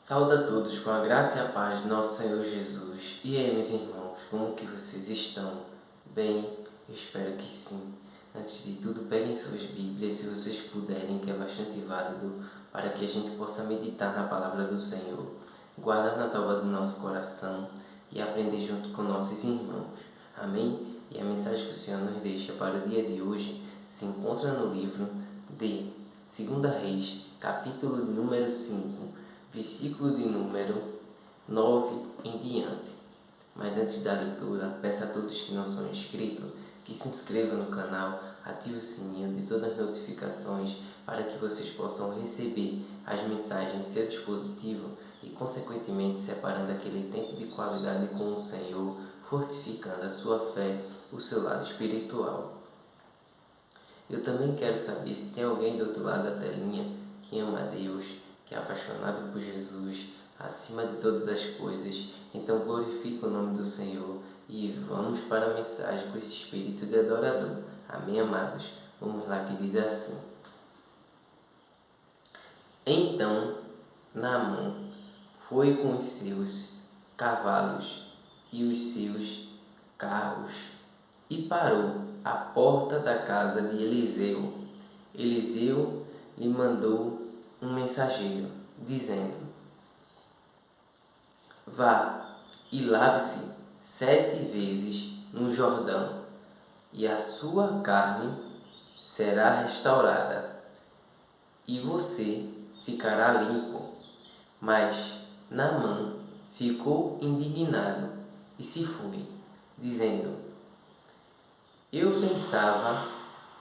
Saúde a todos com a graça e a paz de nosso Senhor Jesus. E aí, meus irmãos, como que vocês estão? Bem? Eu espero que sim. Antes de tudo, peguem suas Bíblias, se vocês puderem, que é bastante válido, para que a gente possa meditar na palavra do Senhor, guardar na tábua do nosso coração e aprender junto com nossos irmãos. Amém? E a mensagem que o Senhor nos deixa para o dia de hoje se encontra no livro de 2 Reis, capítulo de número 5, versículo de número 9 em diante. Mas antes da leitura, peço a todos que não são inscritos que se inscrevam no canal, ative o sininho de todas as notificações para que vocês possam receber as mensagens em seu dispositivo e, consequentemente, separando aquele tempo de qualidade com o Senhor, fortificando a sua fé, o seu lado espiritual. Eu também quero saber se tem alguém do outro lado da telinha que ama a Deus, que é apaixonado por Jesus, acima de todas as coisas. Então glorifica o nome do Senhor e vamos para a mensagem com esse espírito de adorador. Amém, amados? Vamos lá, que diz assim. Então Naamã foi com os seus cavalos e os seus carros e parou à porta da casa de Eliseu. Eliseu lhe mandou um mensageiro, dizendo: Vá e lave-se 7 vezes no Jordão, e a sua carne será restaurada, e você ficará limpo. Mas Naamã ficou indignado e se foi, dizendo: Eu pensava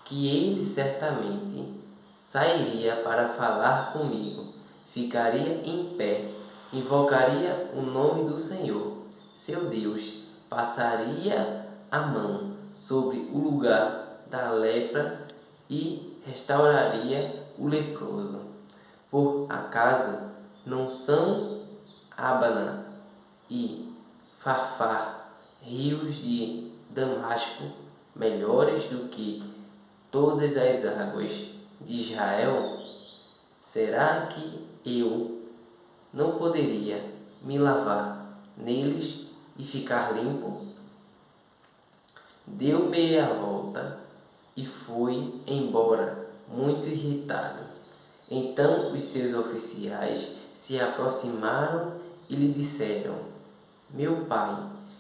que ele certamente sairia para falar comigo, ficaria em pé, invocaria o nome do Senhor, seu Deus, passaria a mão sobre o lugar da lepra e restauraria o leproso. Por acaso não são Abana e Farfar, rios de Damasco, melhores do que todas as águas de Israel? Será que eu não poderia me lavar neles e ficar limpo? Deu meia volta e foi embora, muito irritado. Então os seus oficiais se aproximaram e lhe disseram: Meu pai,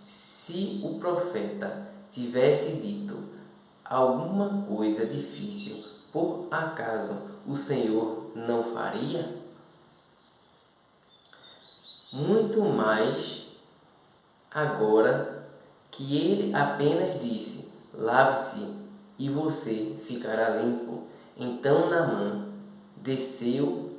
se o profeta tivesse dito alguma coisa difícil, por acaso o Senhor não faria? Muito mais agora que ele apenas disse: lave-se e você ficará limpo. Então Naamã desceu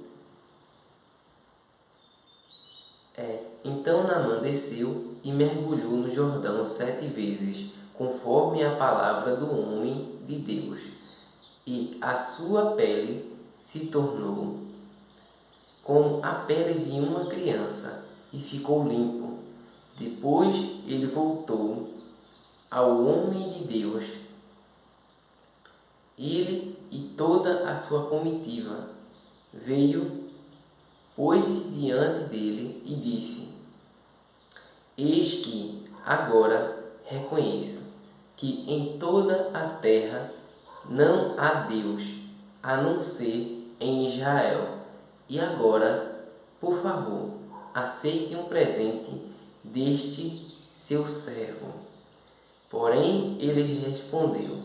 e mergulhou no Jordão 7 vezes, conforme a palavra do homem de Deus, e a sua pele se tornou como a pele de uma criança, e ficou limpo. Depois ele voltou ao homem de Deus, ele e toda a sua comitiva. Veio, pôs-se diante dele e disse: Eis que agora reconheço que em toda a terra não há Deus a não ser em Israel. E agora, por favor, aceite um presente deste seu servo. Porém ele respondeu: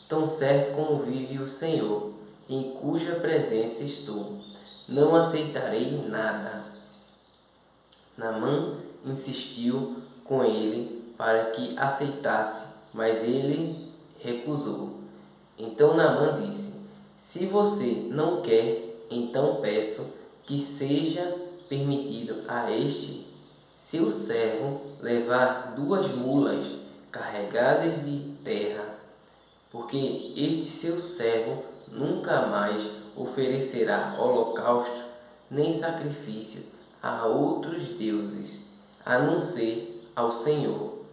Tão certo como vive o Senhor, em cuja presença estou, não aceitarei nada. Naamã insistiu com ele para que aceitasse, mas ele recusou. Então Naamã disse: Se você não quer, então peço que seja permitido a este seu servo levar 2 mulas carregadas de terra, porque este seu servo nunca mais oferecerá holocausto nem sacrifício a outros deuses, a não ser ao Senhor.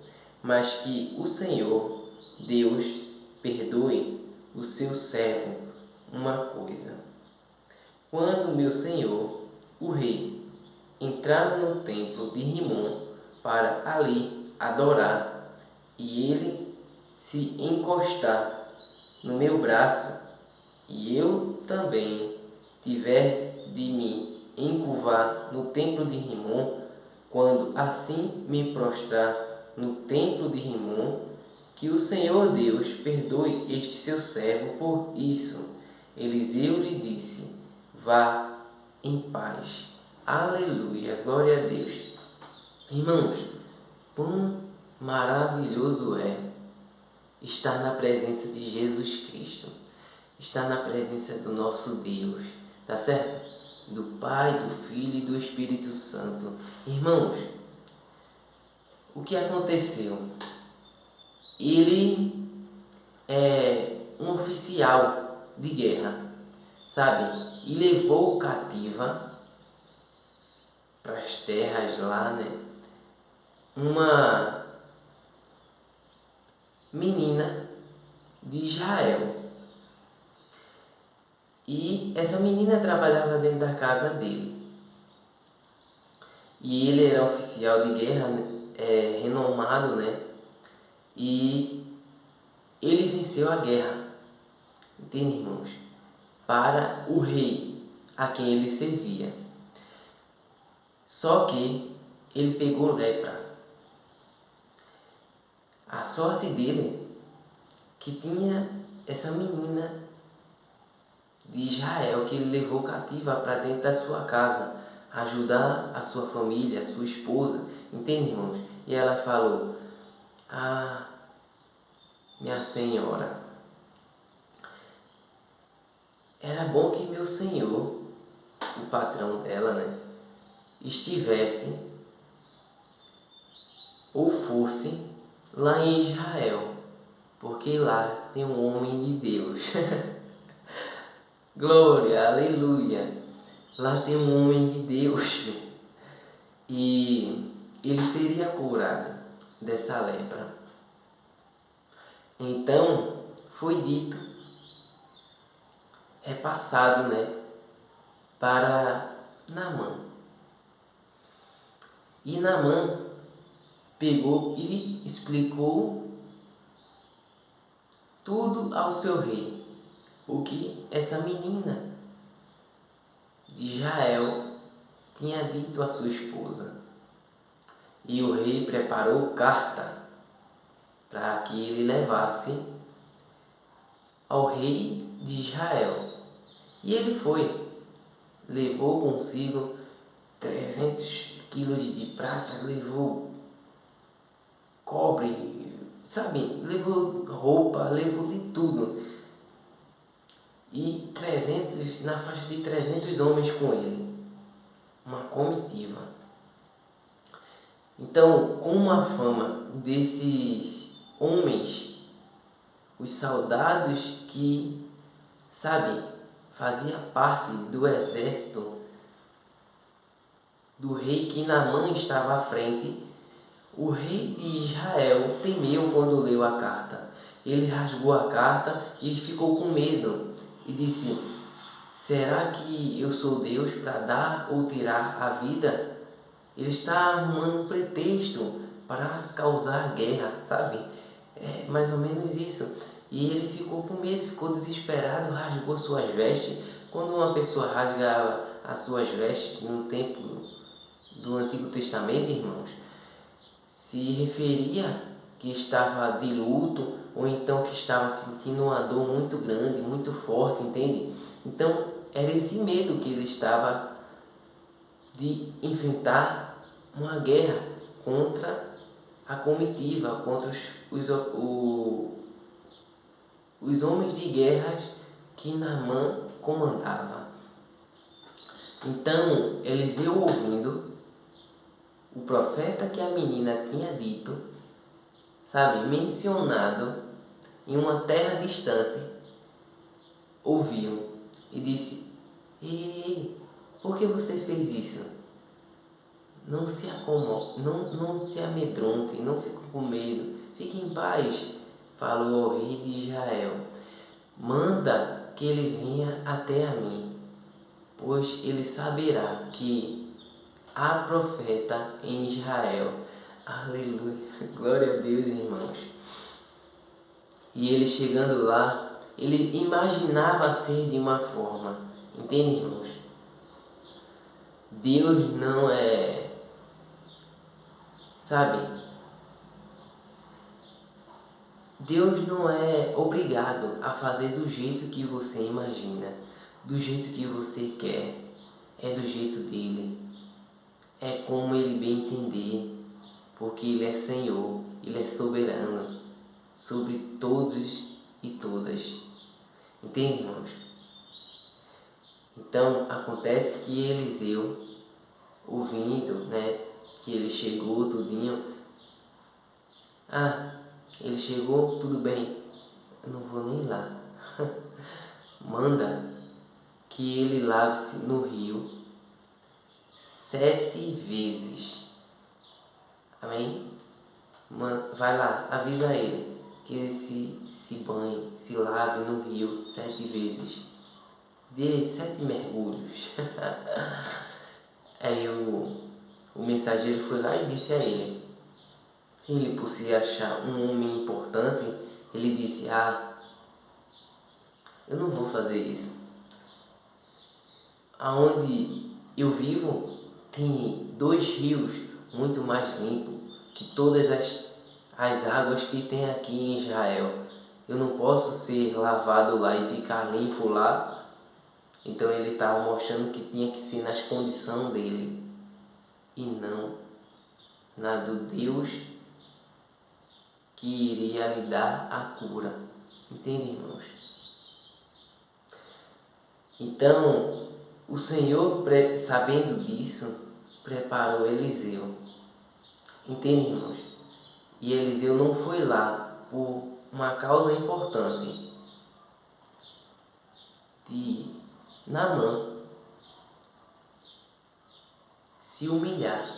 Mas que o Senhor, Deus, perdoe o seu servo uma coisa. Quando meu senhor, o rei, em entrar no templo de Rimon para ali adorar, e ele se encostar no meu braço, e eu também tiver de me encurvar no templo de Rimon, quando assim me prostrar no templo de Rimon, que o Senhor Deus perdoe este seu servo por isso. Eliseu lhe disse: vá em paz. Aleluia, glória a Deus. Irmãos, quão maravilhoso é estar na presença de Jesus Cristo, estar na presença do nosso Deus, tá certo? Do Pai, do Filho e do Espírito Santo. Irmãos, o que aconteceu? Ele é um oficial de guerra, sabe? E levou cativa para as terras lá, né? Uma menina de Israel. E essa menina trabalhava dentro da casa dele. E ele era oficial de guerra, renomado, né? E ele venceu a guerra, entende, irmãos? Para o rei a quem ele servia. Só que ele pegou lepra. A sorte dele que tinha essa menina de Israel que ele levou cativa para dentro da sua casa, ajudar a sua família, a sua esposa, entende, irmãos? E ela falou: ah, minha senhora, era bom que meu senhor, o patrão dela, né, estivesse ou fosse lá em Israel, porque lá tem um homem de Deus. Glória, aleluia. Lá tem um homem de Deus e ele seria curado dessa lepra. Então foi dito, repassado, né, para Naamã. E Naamã pegou e explicou tudo ao seu rei, o que essa menina de Israel tinha dito à sua esposa. E o rei preparou carta para que ele levasse ao rei de Israel. E ele foi, levou consigo 300 quilos de prata, levou cobre, sabe, levou roupa, levou de tudo. E 300, na faixa de 300 homens com ele, uma comitiva. Então, com a fama desses homens, os soldados que, sabe, fazia parte do exército do rei que Naamã estava à frente, o rei de Israel temeu quando leu a carta. Ele rasgou a carta e ficou com medo e disse: será que eu sou Deus para dar ou tirar a vida? Ele está arrumando um pretexto para causar guerra, sabe? É mais ou menos isso. E ele ficou com medo, ficou desesperado, rasgou suas vestes. Quando uma pessoa rasgava as suas vestes no tempo do Antigo Testamento, irmãos, se referia que estava de luto ou então que estava sentindo uma dor muito grande, muito forte, entende? Então era esse medo que ele estava de enfrentar uma guerra contra a comitiva, contra os homens de guerras que Naamã comandava. Então Eliseu, ouvindo o profeta que a menina tinha dito, sabe, mencionado em uma terra distante, ouviu e disse: ei, por que você fez isso? Não se acomode, não se amedronte, não fique com medo, fique em paz. Falou ao rei de Israel: manda que ele venha até a mim, pois ele saberá que há profeta em Israel. Aleluia, glória a Deus, irmãos. E ele chegando lá, ele imaginava ser de uma forma, entende, irmãos? Deus não é, sabe? Deus não é obrigado a fazer do jeito que você imagina, do jeito que você quer, é do jeito dele, é como ele bem entender, porque ele é Senhor, ele é soberano sobre todos e todas. Entende, irmãos? Então acontece que Eliseu, ouvindo, né, que ele chegou tudinho, ele chegou, tudo bem, eu não vou nem lá. Manda que ele lave-se no rio 7 vezes. Amém? Vai lá, avisa ele que ele se banhe, se lave no rio 7 vezes. Dê 7 mergulhos. Aí o mensageiro foi lá e disse a ele. Ele, por se achar um homem importante, ele disse: eu não vou fazer isso. Aonde eu vivo tem 2 rios muito mais limpos que todas as águas que tem aqui em Israel. Eu não posso ser lavado lá e ficar limpo lá. Então ele estava mostrando que tinha que ser nas condições dele e não na do Deus que iria lhe dar a cura. Entende, irmãos? Então, o Senhor, sabendo disso, preparou Eliseu. Entende, irmãos? E Eliseu não foi lá por uma causa importante de Naamã se humilhar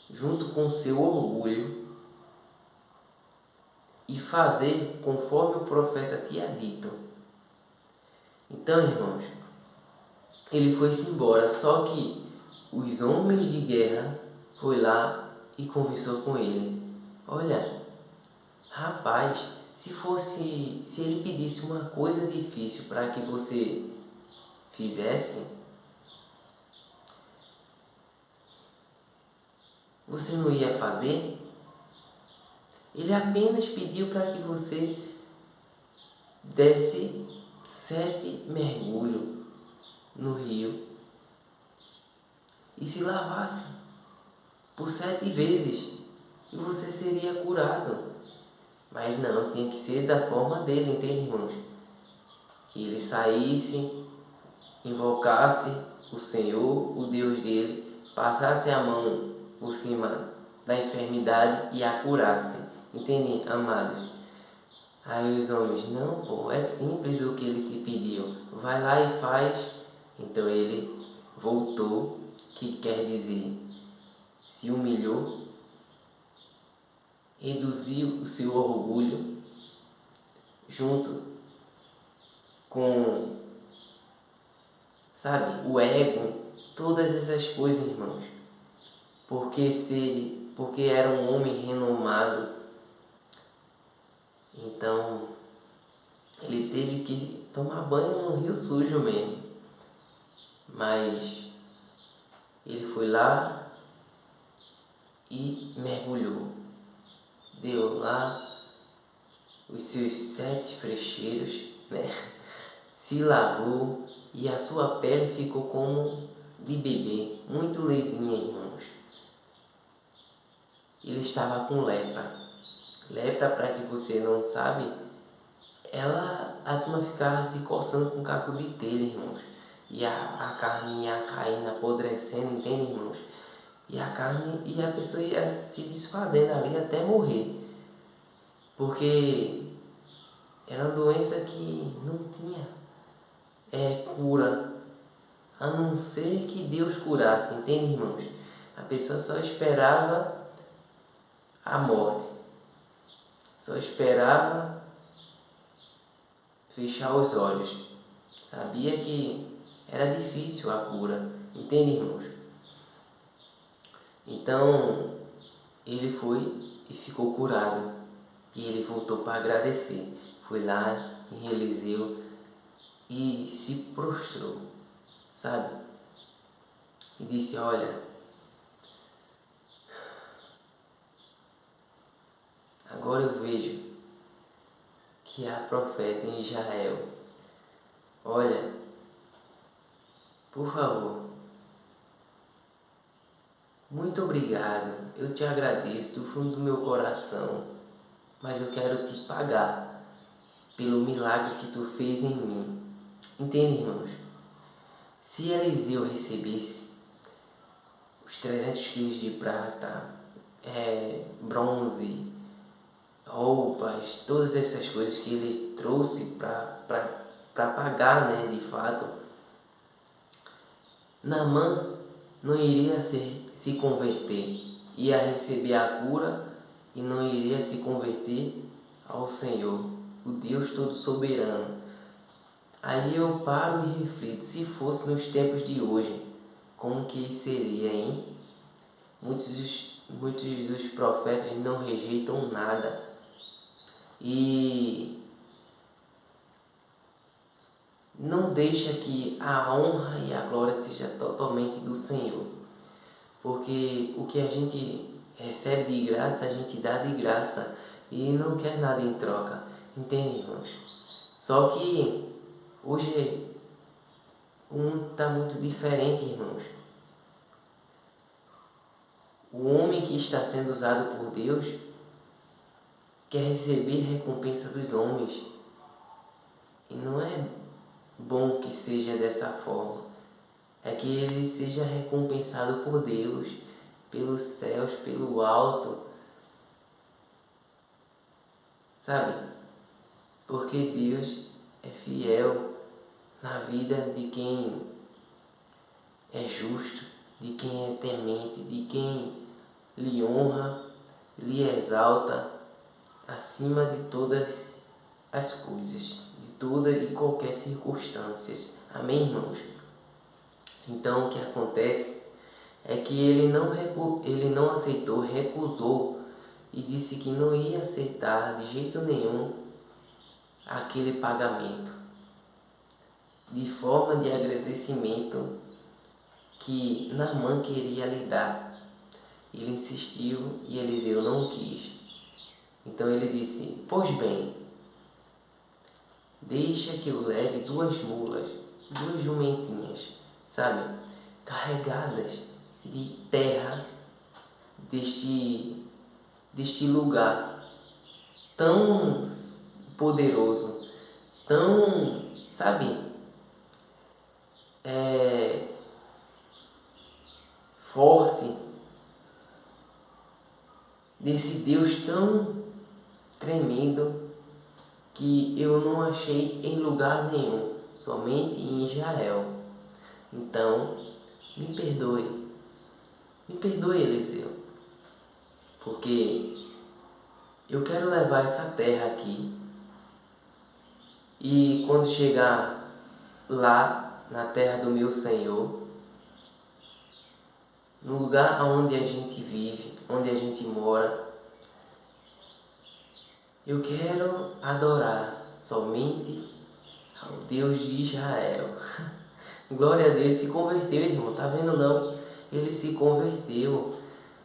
junto com seu orgulho e fazer conforme o profeta tinha dito. Então, irmãos, ele foi-se embora, só que os homens de guerra foi lá e conversou com ele. Olha, rapaz, se ele pedisse uma coisa difícil para que você fizesse, você não ia fazer? Ele apenas pediu para que você desse 7 mergulhos no rio e se lavasse por 7 vezes e você seria curado. Mas não, tinha que ser da forma dele, entende, irmãos? Que ele saísse, invocasse o Senhor, o Deus dele, passasse a mão por cima da enfermidade e a curasse. Entende, amados? Aí os homens, não, pô, é simples o que ele te pediu, vai lá e faz. Então ele voltou, que quer dizer, se humilhou, reduziu o seu orgulho, junto com, sabe, o ego, todas essas coisas, irmãos. Porque era um homem renomado, então ele teve que tomar banho no rio sujo mesmo. Mas ele foi lá e mergulhou. Deu lá os seus 7 frecheiros, né? Se lavou e a sua pele ficou como de bebê, muito lisinha, irmãos. Ele estava com lepra. Lepra, para que você não sabe, a turma ficava se coçando com caco de telha, irmãos. E a carne ia caindo, apodrecendo, entende, irmãos? E a pessoa ia se desfazendo ali até morrer. Porque era uma doença que não tinha cura, a não ser que Deus curasse, entende, irmãos? A pessoa só esperava a morte, só esperava fechar os olhos, sabia que era difícil a cura, Entende, irmãos? Então, ele foi e ficou curado. E ele voltou para agradecer. Foi lá em Eliseu e se prostrou, sabe? E disse, olha, agora eu vejo que há profeta em Israel. Olha, por favor, muito obrigado. Eu te agradeço do fundo do meu coração, mas eu quero te pagar pelo milagre que tu fez em mim. Entende, irmãos? Se Eliseu recebesse os 300 quilos de prata, bronze, roupas, todas essas coisas que ele trouxe para pagar, né, de fato, Naamã não iria se converter, ia receber a cura e não iria se converter ao Senhor, o Deus todo soberano. Aí eu paro e reflito, se fosse nos tempos de hoje, como que seria, hein? Muitos dos profetas não rejeitam nada e não deixa que a honra e a glória seja totalmente do Senhor. Porque o que a gente recebe de graça, a gente dá de graça e não quer nada em troca. Entende, irmãos? Só que hoje o mundo está muito diferente, irmãos. O homem que está sendo usado por Deus quer receber recompensa dos homens. E não é bom que seja dessa forma. É que ele seja recompensado por Deus, pelos céus, pelo alto. Sabe? Porque Deus é fiel na vida de quem é justo, de quem é temente, de quem lhe honra, lhe exalta acima de todas as coisas, de toda e qualquer circunstância. Amém, irmãos? Então o que acontece é que ele não aceitou, recusou e disse que não ia aceitar de jeito nenhum aquele pagamento, de forma de agradecimento que Naamã queria lhe dar. Ele insistiu e Eliseu não quis. Então ele disse, pois bem, deixa que eu leve 2 mulas, 2 jumentinhas, sabe, carregadas de terra deste lugar tão poderoso, tão, sabe, forte, desse Deus tão tremendo que eu não achei em lugar nenhum, somente em Israel. Então, me perdoe, Eliseu, porque eu quero levar essa terra aqui e quando chegar lá na terra do meu Senhor, no lugar onde a gente vive, onde a gente mora, eu quero adorar somente ao Deus de Israel. Glória a Deus, se converteu, irmão, tá vendo não? Ele se converteu.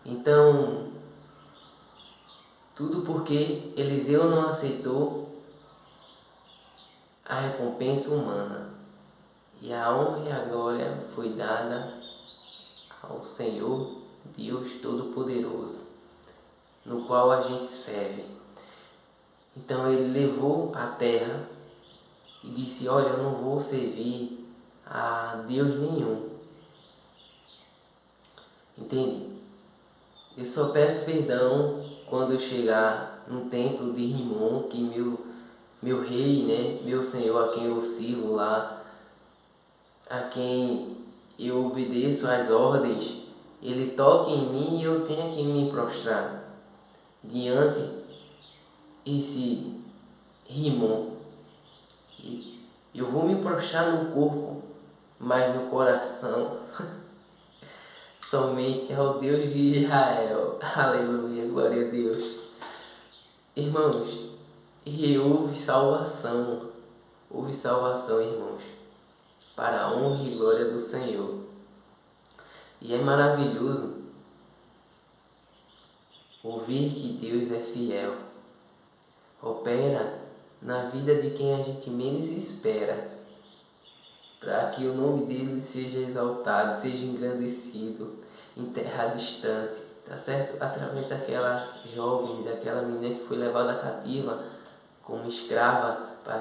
Então, tudo porque Eliseu não aceitou a recompensa humana. E a honra e a glória foi dada ao Senhor Deus Todo-Poderoso, no qual a gente serve. Então ele levou a terra e disse, olha, eu não vou servir a Deus nenhum. Entende? Eu só peço perdão quando eu chegar no templo de Rimon, que meu rei, né, meu Senhor, a quem eu sirvo lá, a quem eu obedeço às ordens, ele toque em mim e eu tenho que me prostrar diante esse Rimon. Eu vou me prostrar no corpo, mas no coração somente ao Deus de Israel. Aleluia, glória a Deus. Irmãos, e houve salvação, irmãos, para a honra e glória do Senhor. E é maravilhoso ouvir que Deus é fiel, opera na vida de quem a gente menos espera, para que o nome dele seja exaltado, seja engrandecido em terra distante, tá certo? Através daquela jovem, daquela menina que foi levada cativa como escrava para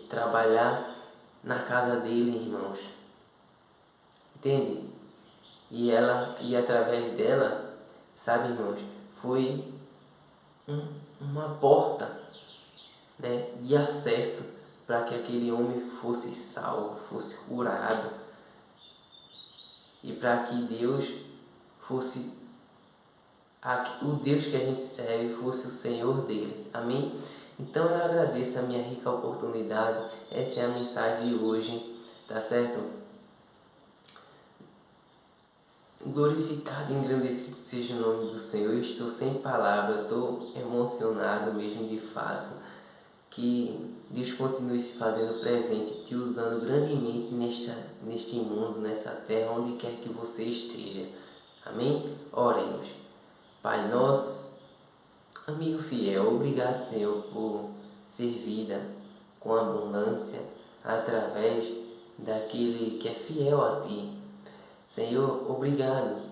trabalhar na casa dele, irmãos. Entende? E através dela, sabe, irmãos, foi uma porta, né, de acesso para que aquele homem fosse salvo, fosse curado, e para que Deus fosse o Deus que a gente serve fosse o Senhor dele. Amém? Então eu agradeço a minha rica oportunidade. Essa é a mensagem de hoje, tá certo? Glorificado e engrandecido seja o nome do Senhor. Eu estou sem palavras, estou emocionado mesmo, de fato. Que Deus continue se fazendo presente, te usando grandemente neste mundo, nessa terra, onde quer que você esteja. Amém? Oremos. Pai nosso, amigo fiel, obrigado, Senhor, por ser vida com abundância através daquele que é fiel a Ti. Senhor, obrigado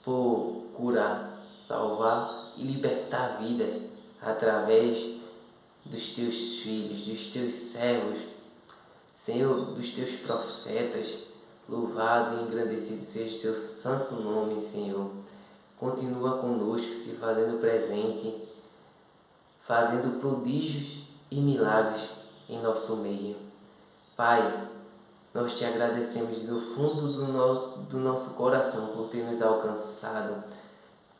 por curar, salvar e libertar vidas através dos Teus filhos, dos Teus servos, Senhor, dos Teus profetas. Louvado e engrandecido seja o Teu santo nome, Senhor. Continua conosco, se fazendo presente, fazendo prodígios e milagres em nosso meio. Pai, nós te agradecemos do fundo do nosso coração por ter nos alcançado,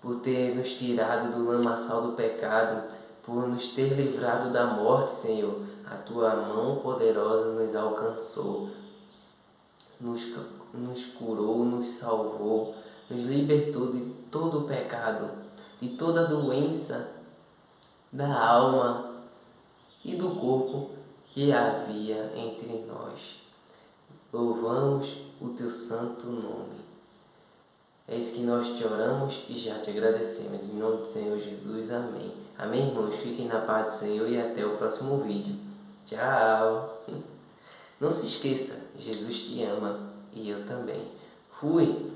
por ter nos tirado do lamaçal do pecado, por nos ter livrado da morte, Senhor. A Tua mão poderosa nos alcançou, nos curou, nos salvou, nos libertou de todo o pecado, de toda doença da alma e do corpo que havia entre nós. Louvamos o Teu santo nome. É isso que nós te oramos e já te agradecemos. Em nome do Senhor Jesus, amém. Amém, irmãos? Fiquem na paz do Senhor e até o próximo vídeo. Tchau! Não se esqueça, Jesus te ama e eu também. Fui!